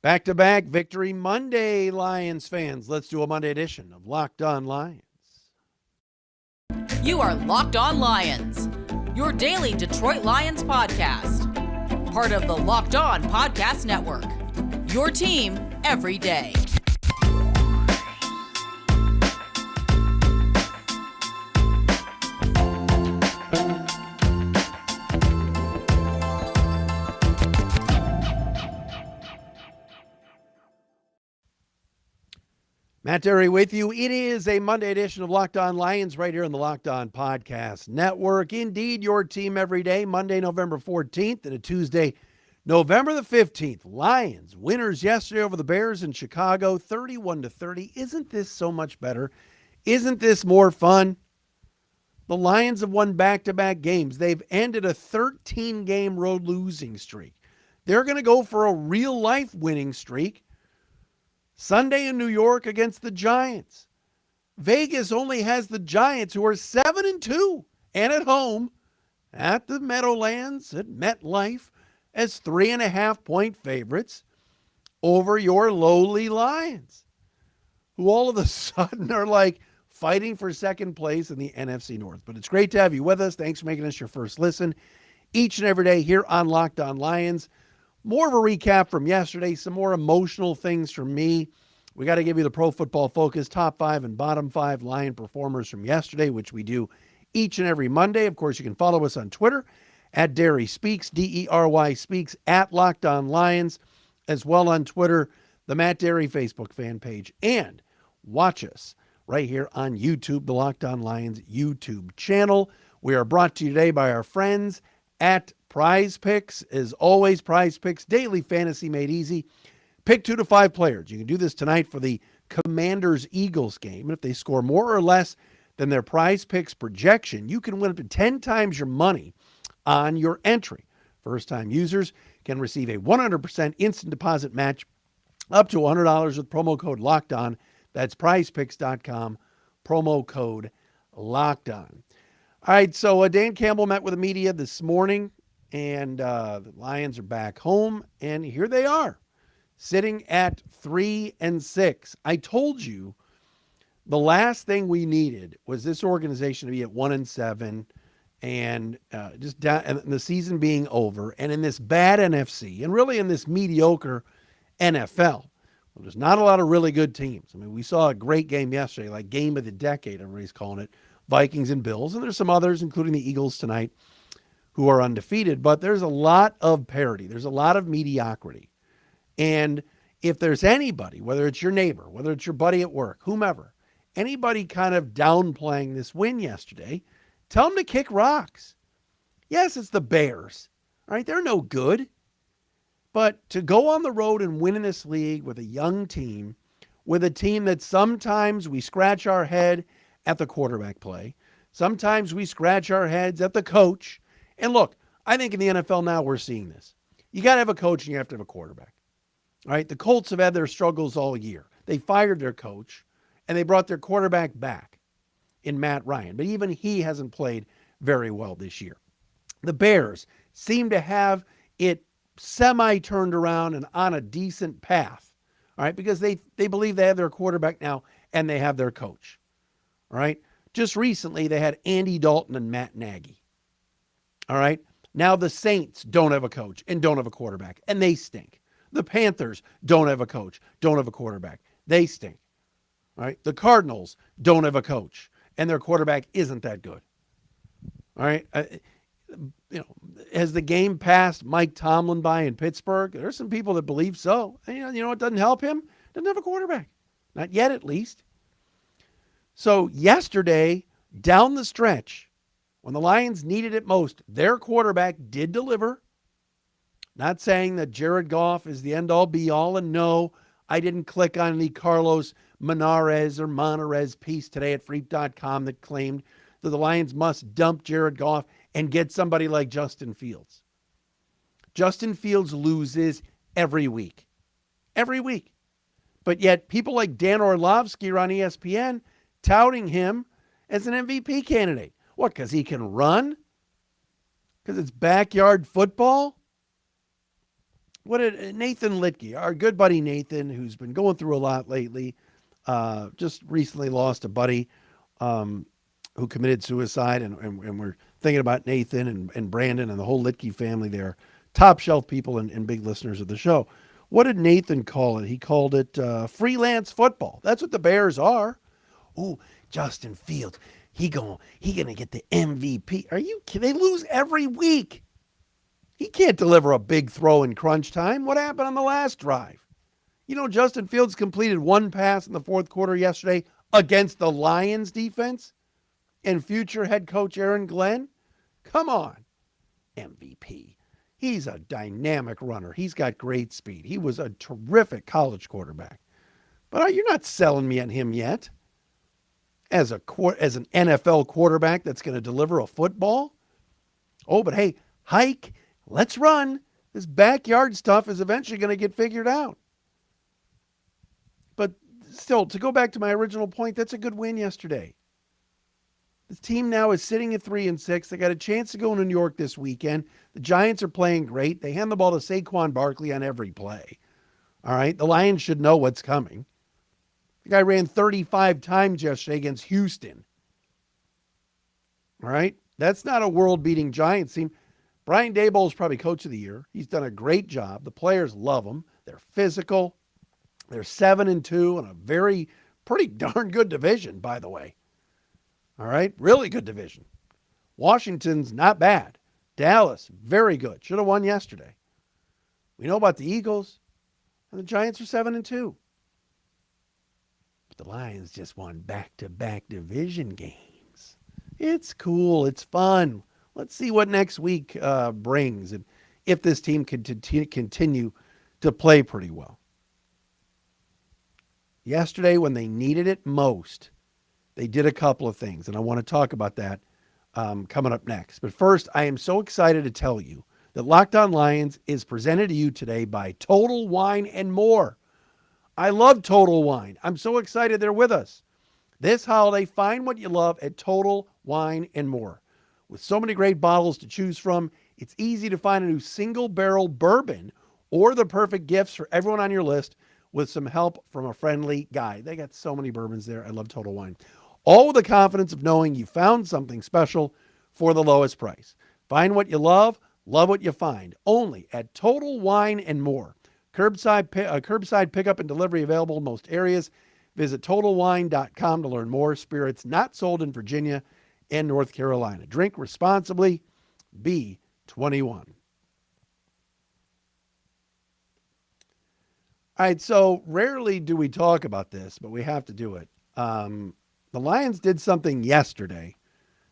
Back-to-back Victory Monday, Lions fans. Let's do a Monday edition of Locked On Lions. You are Locked On Lions, your daily Detroit Lions podcast. Part of the Locked On Podcast Network, your team every day. Matt Dery with you. It is a Monday edition of Locked On Lions right here on the Locked On Podcast Network. Indeed, your team every day, Monday, November 14th, and a Tuesday, November the 15th. Lions winners yesterday over the Bears in Chicago, 31-30. Isn't this so much better? Isn't this more fun? The Lions have won back-to-back games. They've ended a 13-game road losing streak. They're going to go for a real-life winning streak Sunday in New York against the Giants. Vegas only has the Giants, who are 7-2, and at home at the Meadowlands at MetLife as 3.5-point favorites over your lowly Lions, who all of a sudden are like fighting for second place in the NFC North. But it's great to have you with us. Thanks for making us your first listen each and every day here on Locked On Lions. More of a recap from yesterday, some more emotional things from me. We got to give you the Pro Football Focus top 5 and bottom 5 Lion performers from yesterday, which we do each and every Monday. Of course, you can follow us on Twitter at Dery Speaks, Dery Speaks, at Locked On Lions, as well on Twitter, the Matt Dery Facebook fan page, and watch us right here on YouTube, the Locked On Lions YouTube channel. We are brought to you today by our friends at PrizePicks. As always, PrizePicks, daily fantasy made easy. Pick 2 to 5 players. You can do this tonight for the Commanders-Eagles game. And if they score more or less than their PrizePicks projection, you can win up to 10 times your money on your entry. First-time users can receive a 100% instant deposit match up to $100 with promo code LOCKEDON. That's prizepicks.com, promo code LOCKEDON. All right, so Dan Campbell met with the media this morning, and the Lions are back home, and here they are, sitting at 3-6. I told you the last thing we needed was this organization to be at 1-7 and just down, and the season being over, and in this bad NFC, and really in this mediocre NFL. Well, there's not a lot of really good teams. I mean, we saw a great game yesterday, like game of the decade, everybody's calling it, Vikings and Bills, and there's some others, including the Eagles tonight, who are undefeated, but there's a lot of parity. There's a lot of mediocrity. And if there's anybody, whether it's your neighbor, whether it's your buddy at work, whomever, anybody kind of downplaying this win yesterday, tell them to kick rocks. Yes, it's the Bears. All right, they're no good. But to go on the road and win in this league with a young team, with a team that sometimes we scratch our head at the quarterback play, sometimes we scratch our heads at the coach. And look, I think in the NFL now we're seeing this. You got to have a coach and you have to have a quarterback. All right, the Colts have had their struggles all year. They fired their coach and they brought their quarterback back in Matt Ryan, but even he hasn't played very well this year. The Bears seem to have it semi-turned around and on a decent path, all right, because they believe they have their quarterback now and they have their coach, all right? Just recently, they had Andy Dalton and Matt Nagy, all right? Now the Saints don't have a coach and don't have a quarterback, and they stink. The Panthers don't have a coach, don't have a quarterback. They stink, all right? The Cardinals don't have a coach, and their quarterback isn't that good, all right? Has the game passed Mike Tomlin by in Pittsburgh? There's some people that believe so. And you know what doesn't help him? Doesn't have a quarterback. Not yet, at least. So yesterday, down the stretch, when the Lions needed it most, their quarterback did deliver. Not saying that Jared Goff is the end-all, be-all, and no, I didn't click on the Carlos Monarez piece today at Freep.com that claimed that the Lions must dump Jared Goff and get somebody like Justin Fields. Justin Fields loses every week. Every week. But yet people like Dan Orlovsky are on ESPN touting him as an MVP candidate. What, because he can run? Because it's backyard football? What did Nathan Litke, our good buddy Nathan, who's been going through a lot lately, just recently lost a buddy who committed suicide, and we're thinking about Nathan and Brandon and the whole Litke family there. Top shelf people and big listeners of the show. What did Nathan call it? He called it freelance football. That's what the Bears are. Ooh, Justin Fields, he gonna get the MVP. Are you kidding? They lose every week. He can't deliver a big throw in crunch time. What happened on the last drive? You know, Justin Fields completed one pass in the fourth quarter yesterday against the Lions defense and future head coach Aaron Glenn. Come on, MVP. He's a dynamic runner. He's got great speed. He was a terrific college quarterback. But you're not selling me on him yet as an NFL quarterback that's going to deliver a football. Oh, but hey, hike, let's run. This backyard stuff is eventually going to get figured out. But still, to go back to my original point, that's a good win yesterday. This team now is sitting at 3-6. They got a chance to go to New York this weekend. The Giants are playing great. They hand the ball to Saquon Barkley on every play. All right. The Lions should know what's coming. The guy ran 35 times yesterday against Houston. All right. That's not a world-beating Giants team. Brian Daboll is probably coach of the year. He's done a great job. The players love him. They're physical. They're 7-2 in a pretty darn good division, by the way. All right. Really good division. Washington's not bad. Dallas, very good. Should have won yesterday. We know about the Eagles, and the Giants are 7-2. But the Lions just won back-to-back division games. It's cool. It's fun. Let's see what next week brings and if this team can continue to play pretty well. Yesterday, when they needed it most, they did a couple of things, and I want to talk about that coming up next. But first, I am so excited to tell you that Locked On Lions is presented to you today by Total Wine and More. I love Total Wine. I'm so excited they're with us. This holiday, find what you love at Total Wine and More. With so many great bottles to choose from, it's easy to find a new single-barrel bourbon or the perfect gifts for everyone on your list with some help from a friendly guy. They got so many bourbons there. I love Total Wine. All with the confidence of knowing you found something special for the lowest price. Find what you love what you find. Only at Total Wine and More. Curbside pickup and delivery available in most areas. Visit TotalWine.com to learn more. Spirits not sold in Virginia and North Carolina. Drink responsibly. Be 21. All right, so rarely do we talk about this, but we have to do it. The Lions did something yesterday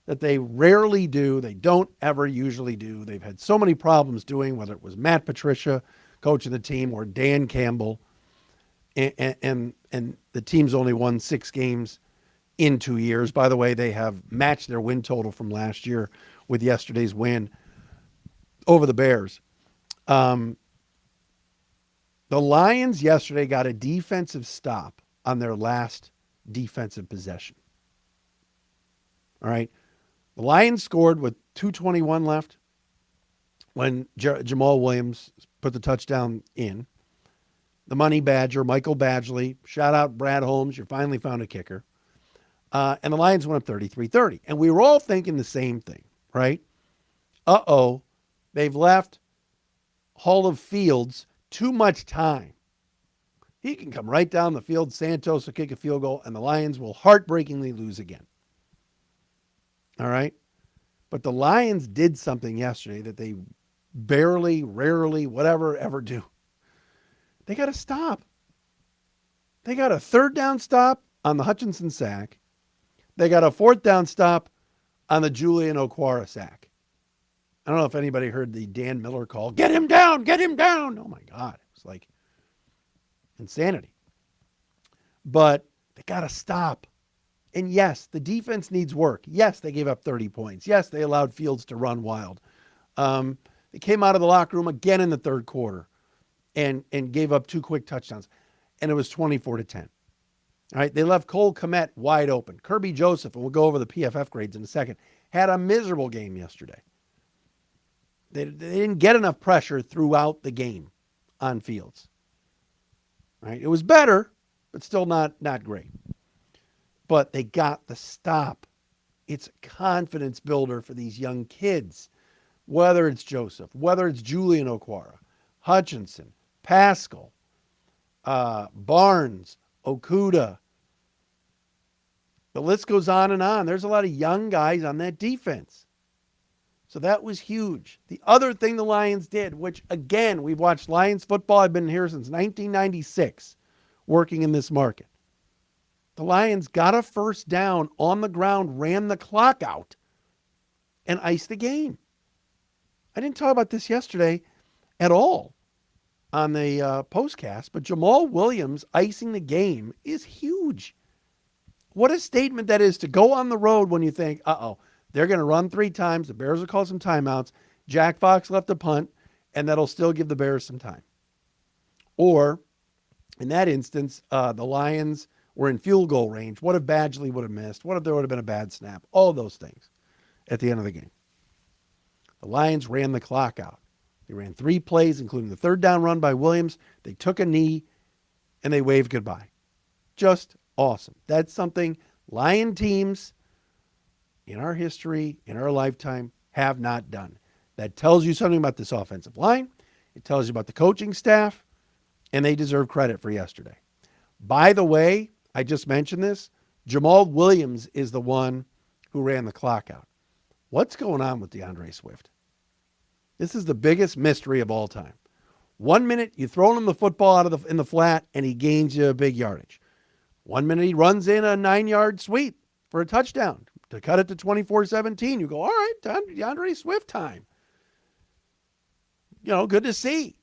that they rarely do. They don't ever usually do. They've had so many problems doing, whether it was Matt Patricia, coach of the team, or Dan Campbell. And the team's only won 6 games in 2 years. By the way, they have matched their win total from last year with yesterday's win over the Bears. The Lions yesterday got a defensive stop on their last defensive possession. All right. The Lions scored with 2:21 left when Jamal Williams put the touchdown in. The Money Badger, Michael Badgley, shout out Brad Holmes. You finally found a kicker. And the Lions went up 33-30. And we were all thinking the same thing, right? They've left Hall of Fields too much time. He can come right down the field. Santos will kick a field goal, and the Lions will heartbreakingly lose again. All right? But the Lions did something yesterday that they barely, rarely, whatever, ever do. They got to stop. They got a 3rd down stop on the Hutchinson sack. They got a 4th down stop on the Julian Okwara sack. I don't know if anybody heard the Dan Miller call. Get him down, get him down. Oh, my God. It was like insanity. But they got to stop. And yes, the defense needs work. Yes, they gave up 30 points. Yes, they allowed Fields to run wild. They came out of the locker room again in the 3rd quarter and gave up 2 quick touchdowns. And it was 24-10. All right, they left Cole Kmet wide open. Kirby Joseph, and we'll go over the PFF grades in a second, had a miserable game yesterday. They didn't get enough pressure throughout the game on Fields. Right? It was better, but still not great. But they got the stop. It's a confidence builder for these young kids, whether it's Joseph, whether it's Julian Okwara, Hutchinson, Pascal, Barnes, Okuda. The list goes on and on. There's a lot of young guys on that defense. So that was huge. The other thing the Lions did, which again, we've watched Lions football. I've been here since 1996 working in this market. The Lions got a first down on the ground, ran the clock out, and iced the game. I didn't talk about this yesterday at all on the postcast, but Jamal Williams icing the game is huge. What a statement that is to go on the road when you think, they're going to run 3 times. The Bears will call some timeouts. Jack Fox left a punt, and that'll still give the Bears some time. Or, in that instance, the Lions were in field goal range. What if Badgley would have missed? What if there would have been a bad snap? All those things at the end of the game. The Lions ran the clock out. They ran 3 plays, including the third down run by Williams. They took a knee, and they waved goodbye. Just awesome. That's something Lion teams in our history, in our lifetime, have not done. That tells you something about this offensive line. It tells you about the coaching staff, and they deserve credit for yesterday. By the way, I just mentioned this. Jamal Williams is the one who ran the clock out. What's going on with DeAndre Swift? This is the biggest mystery of all time. 1 minute, you throw him the football in the flat, and he gains you a big yardage. 1 minute, he runs in a 9-yard sweep for a touchdown to cut it to 24-17. You go, all right, DeAndre Swift time. Good to see.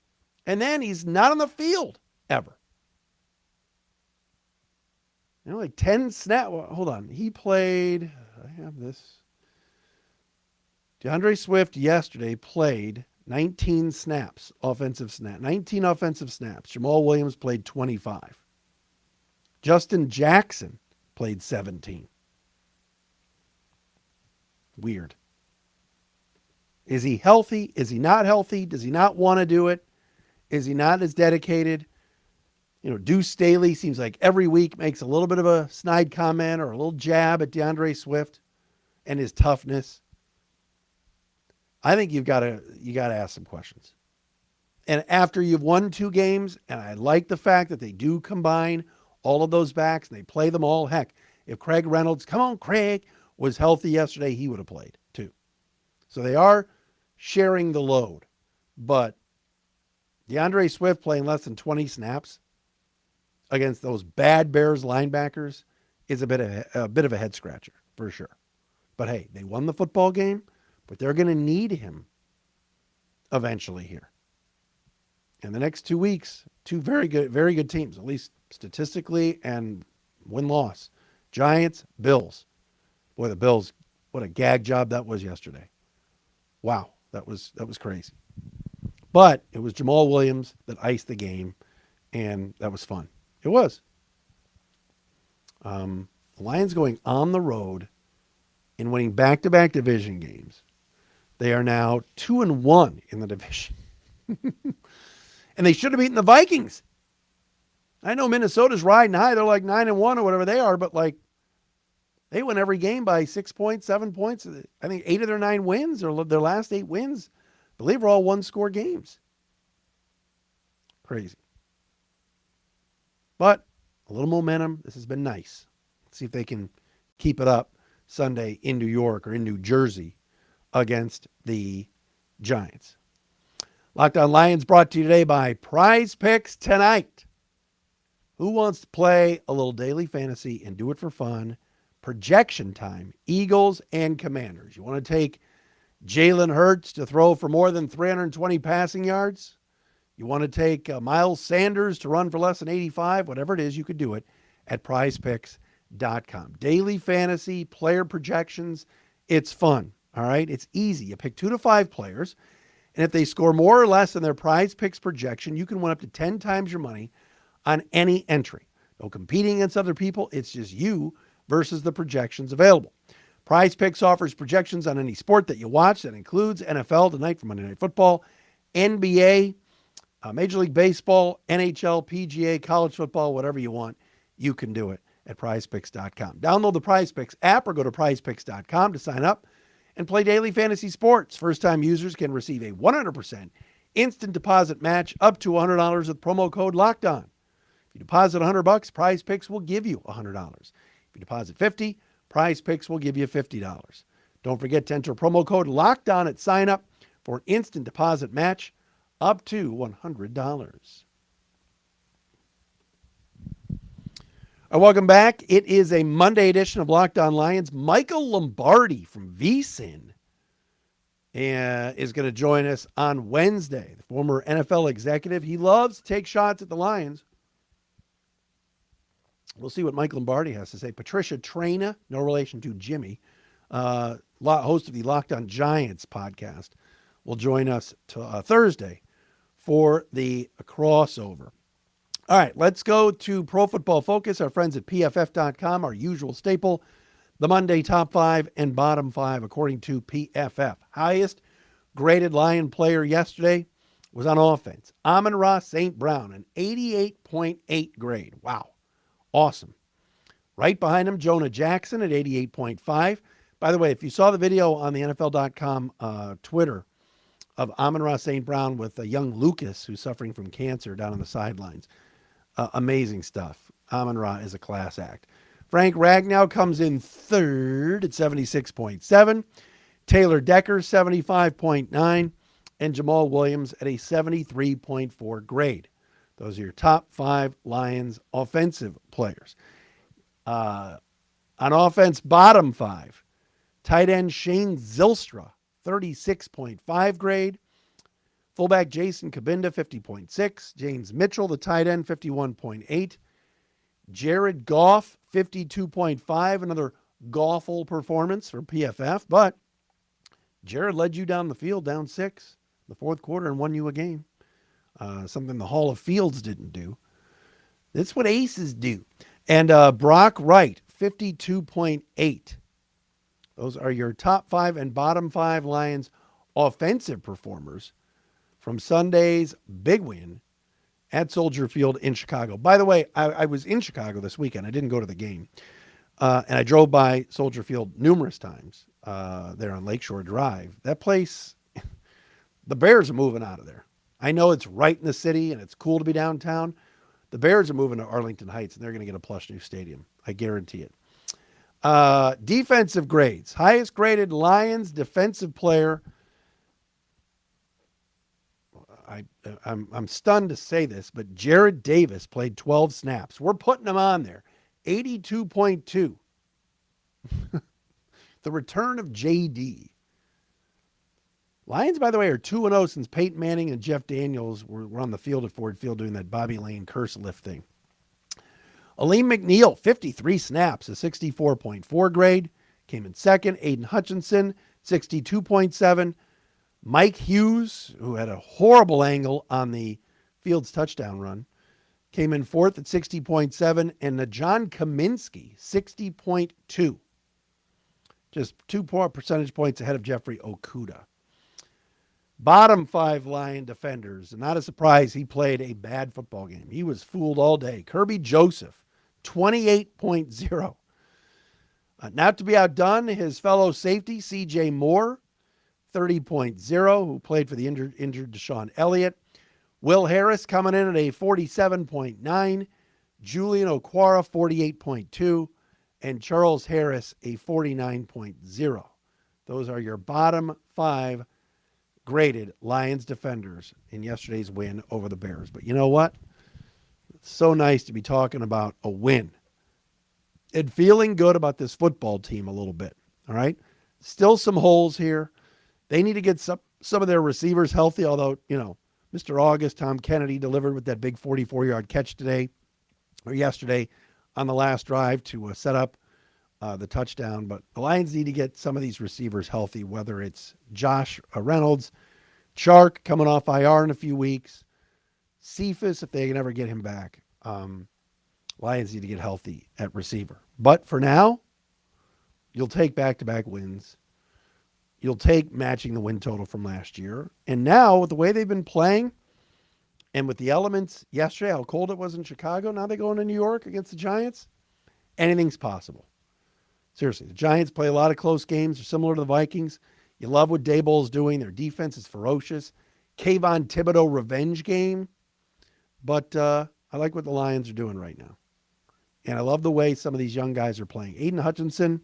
And then he's not on the field ever. Like 10 snaps. Hold on. He played, I have this. DeAndre Swift yesterday played 19 snaps, 19 offensive snaps. Jamal Williams played 25. Justin Jackson played 17. Weird. Is he healthy? Is he not healthy? Does he not want to do it? Is he not as dedicated? Deuce Staley seems like every week makes a little bit of a snide comment or a little jab at DeAndre Swift and his toughness. I think you got to ask some questions. And after you've won 2 games, and I like the fact that they do combine all of those backs and they play them all. Heck, if Craig Reynolds, come on, Craig, was healthy yesterday, he would have played too. So they are sharing the load. But DeAndre Swift playing less than 20 snaps against those bad Bears linebackers is a bit of a head scratcher for sure. But hey, they won the football game, but they're going to need him eventually here. In the next 2 weeks, 2 very good teams, at least statistically and win-loss. Giants, Bills. Boy, the Bills, what a gag job that was yesterday. Wow, that was crazy. But it was Jamal Williams that iced the game, and that was fun. It was. The Lions going on the road and winning back-to-back division games. They are now 2-1 in the division. And they should have beaten the Vikings. I know Minnesota's riding high. They're like 9-1 or whatever they are, but they win every game by 6 points, 7 points. I think 8 of their 9 wins, or their last 8 wins, I believe, are all one-score games. Crazy. But a little momentum. This has been nice. Let's see if they can keep it up Sunday in New York or in New Jersey against the Giants. Locked On Lions brought to you today by PrizePicks tonight. Who wants to play a little daily fantasy and do it for fun? Projection time, Eagles and Commanders. You want to take Jalen Hurts to throw for more than 320 passing yards? You want to take Miles Sanders to run for less than 85? Whatever it is, you could do it at prizepicks.com. Daily fantasy, player projections, it's fun, all right? It's easy. You pick 2 to 5 players, and if they score more or less than their PrizePicks projection, you can win up to 10 times your money on any entry. No competing against other people. It's just you versus the projections available. PrizePicks offers projections on any sport that you watch. That includes NFL tonight for Monday Night Football, NBA, Major League Baseball, NHL, PGA, college football, whatever you want, you can do it at PrizePicks.com. Download the PrizePicks app or go to PrizePicks.com to sign up and play daily fantasy sports. First-time users can receive a 100% instant deposit match up to $100 with promo code LOCKEDON. If you deposit $100, PrizePicks will give you $100. If you deposit $50, PrizePicks will give you $50. Don't forget to enter promo code LOCKEDON at sign up for an instant deposit match up to $100. Welcome back. It is a Monday edition of Locked On Lions. Michael Lombardi from VSiN is going to join us on Wednesday. The former NFL executive. He loves to take shots at the Lions. We'll see what Mike Lombardi has to say. Patricia Traina, no relation to Jimmy, host of the Locked On Giants podcast, will join us Thursday for the crossover. All right, let's go to Pro Football Focus, our friends at PFF.com, our usual staple, the Monday top 5 and bottom 5 according to PFF. Highest graded Lion player yesterday was on offense. Amon-Ra St. Brown, an 88.8 grade. Wow, awesome. Right behind him, Jonah Jackson at 88.5. By the way, if you saw the video on the NFL.com Twitter of Amon-Ra St. Brown with a young Lucas who's suffering from cancer down on the sidelines, amazing stuff. Amon-Ra is a class act. Frank Ragnow comes in third at 76.7. Taylor Decker, 75.9. And Jamal Williams at a 73.4 grade. Those are your top 5 Lions offensive players. On offense, bottom 5. Tight end Shane Zylstra, 36.5 grade. Fullback Jason Kabinda, 50.6. James Mitchell, the tight end, 51.8. Jared Goff, 52.5. Another Goffle performance for PFF. But Jared led you down the field, down 6 in the fourth quarter and won you a game. Something the Hall of Fields didn't do. That's what aces do. And Brock Wright, 52.8. Those are your top 5 and bottom 5 Lions offensive performers from Sunday's big win at Soldier Field in Chicago. By the way, I was in Chicago this weekend. I didn't go to the game. And I drove by Soldier Field numerous times there on Lakeshore Drive. That place, the Bears are moving out of there. I know it's right in the city and it's cool to be downtown. The Bears are moving to Arlington Heights and they're going to get a plush new stadium. I guarantee it. Defensive grades. Highest graded Lions defensive player. I'm stunned to say this, but Jared Davis played 12 snaps. We're putting him on there. 82.2. The return of JD. Lions, by the way, are 2-0 since Peyton Manning and Jeff Daniels were on the field at Ford Field doing that Bobby Lane curse lift thing. Aleem McNeil, 53 snaps, a 64.4 grade. Came in second. Aiden Hutchinson, 62.7. Mike Hughes, who had a horrible angle on the Fields touchdown run, came in fourth at 60.7. And John Kaminsky, 60.2. Just 2 percentage points ahead of Jeffrey Okudah. Bottom 5 Lion defenders. And not a surprise, he played a bad football game. He was fooled all day. Kirby Joseph, 28.0. Not to be outdone, his fellow safety, C.J. Moore, 30.0, who played for the injured Deshaun Elliott. Will Harris coming in at a 47.9. Julian Okwara, 48.2. And Charles Harris, a 49.0. Those are your bottom 5 graded Lions defenders in yesterday's win over the Bears. But you know what? It's so nice to be talking about a win and feeling good about this football team a little bit. All right. Still some holes here. They need to get some of their receivers healthy, although, Mr. August, Tom Kennedy delivered with that big 44-yard catch yesterday on the last drive to set up the touchdown. But the Lions need to get some of these receivers healthy, whether it's Josh Reynolds, Chark coming off IR in a few weeks, Cephas, if they can ever get him back. Lions need to get healthy at receiver. But for now, you'll take back-to-back wins. You'll take matching the win total from last year. And now, with the way they've been playing, And with the elements yesterday, how cold it was in Chicago, now they go into New York against the Giants. Anything's possible. Seriously, the Giants play a lot of close games. They're similar to the Vikings. You love what Daboll's doing. Their defense is ferocious. Kayvon Thibodeau revenge game. But I like what the Lions are doing right now. And I love the way some of these young guys are playing. Aiden Hutchinson,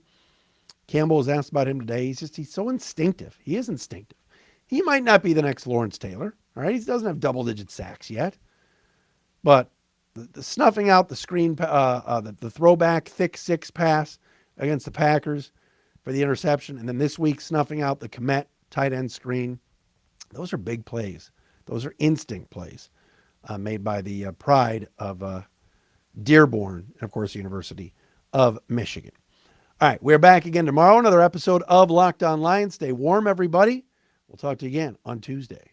Campbell was asked about him today. He's so instinctive. He is instinctive. He might not be the next Lawrence Taylor. All right, he doesn't have double-digit sacks yet. But the snuffing out the screen, the throwback thick six pass against the Packers for the interception, and then this week snuffing out the Kmet tight end screen. Those are big plays. Those are instinct plays made by the pride of Dearborn and, of course, the University of Michigan. All right, we're back again tomorrow. Another episode of Locked On Lions. Stay warm, everybody. We'll talk to you again on Tuesday.